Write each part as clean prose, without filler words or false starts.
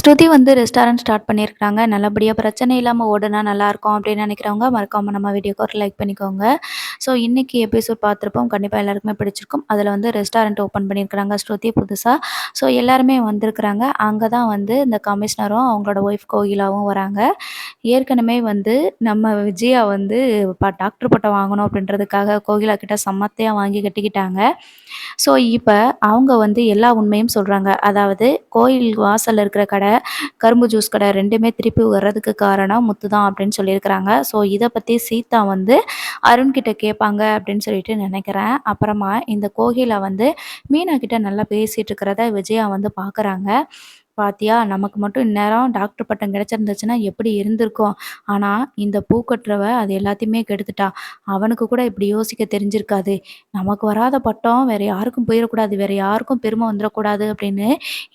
ஸ்ருதி வந்து restaurant start பண்ணியிருக்காங்க. நல்லபடியா பிரச்சனை இல்லாம ஓடுனா நல்லாயிருக்கும் அப்படின்னு நினைக்கிறவங்க, மறக்காம நம்ம வீடியோக்கு ஒரு லைக் பண்ணிக்கோங்க. ஸோ இன்னைக்கு எபிசோட் பார்த்துருப்போம். கண்டிப்பா எல்லாருக்குமே பிடிச்சிருக்கும். அதில வந்து ரெஸ்டாரண்ட் ஓப்பன் பண்ணியிருக்கிறாங்க ஸ்ருதி புதுசா. ஸோ எல்லாருமே வந்திருக்கிறாங்க. அங்க தான் வந்து இந்த கமிஷனரும், அவங்களோட ஒய்ஃப் கோகிலாவும் வராங்க. ஏற்கனவே வந்து நம்ம விஜயா வந்து டாக்டர் பட்டம் வாங்கணும் அப்படின்றதுக்காக கோகிலா கிட்ட சம்மத்தியா வாங்கி கட்டிக்கிட்டாங்க. ஸோ இப்ப அவங்க வந்து எல்லா உண்மையும் சொல்றாங்க. அதாவது கோயில் வாசல்ல இருக்கிற கடை, கரும்பு ஜூஸ் கடை 2மே திருப்பி வர்றதுக்கு காரணம் முத்து தான் அப்படின்னு சொல்லியிருக்கிறாங்க. ஸோ இத பத்தி சீதா வந்து அருண் கிட்ட கேட்பாங்க அப்படின்னு சொல்லிட்டு நெனைக்கிறேன். அப்புறமா இந்த கோகிலா வந்து மீனா கிட்ட நல்லா பேசிட்டு இருக்கிறத விஜயா வந்து பார்க்குறாங்க. "பாத்தியா, நமக்கு மட்டும் இந்நேரம் டாக்டர் பட்டம் கிடைச்சிருந்துச்சுன்னா எப்படி இருந்திருக்கும். ஆனா இந்த பூ கட்டுறவ அது எல்லாத்தையுமே கெடுத்துட்டா. அவனுக்கு கூட இப்படி யோசிக்க தெரிஞ்சிருக்காது. நமக்கு வராத பட்டம் வேற யாருக்கும் போயிறக்கூடாது. வேற யாருக்கும் பெருமை வந்துரக்கூடாது அப்படின்னு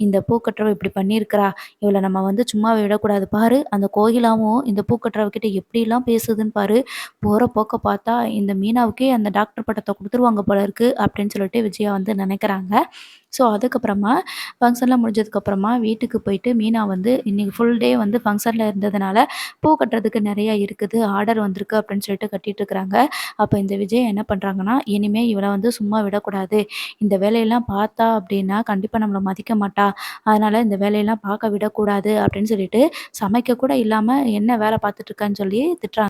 இந்த பூக்கட்டுறவ இப்படி பண்ணியிருக்கிறா. இவள நம்ம வந்து சும்மாவே விடக்கூடாது. பாரு அந்த கோகிலாவும் இந்த பூக்கட்டுறவ கிட்ட எப்படிலாம் பேசுதுன்னு பாரு. போற போக்க பார்த்தா இந்த மீனாவுக்கே அந்த டாக்டர் பட்டத்த குடுத்துருவாங்க போல இருக்கு அப்படின்னு சொல்லிட்டு விஜயா வந்து நினைக்கிறாங்க. ஸோ அதுக்கப்புறமா ஃபங்ஷன்லாம் முடிஞ்சதுக்கப்புறமா வீட்டுக்கு போயிட்டு மீனா வந்து இன்னைக்கு ஃபுல் டே வந்து ஃபங்ஷன்ல இருந்ததுனால பூ கட்டுறதுக்கு நிறைய இருக்குது. ஆர்டர் வந்திருக்கு அப்படின்னு சொல்லிட்டு கட்டிட்டு இருக்கிறாங்க. அப்ப இந்த விஜய் என்ன பண்றாங்கன்னா, இனிமே இவள வந்து சும்மா விடக்கூடாது. இந்த வேலையெல்லாம் பார்த்தா அப்படின்னா, கண்டிப்பா நம்மள மதிக்க மாட்டா. அதனால இந்த வேலையெல்லாம் பார்க்க விடக்கூடாது அப்படின்னு சொல்லிட்டு, சமைக்க கூட இல்லாம என்ன வேலை பார்த்துட்டு இருக்கன்னு சொல்லி திட்டுறாங்க.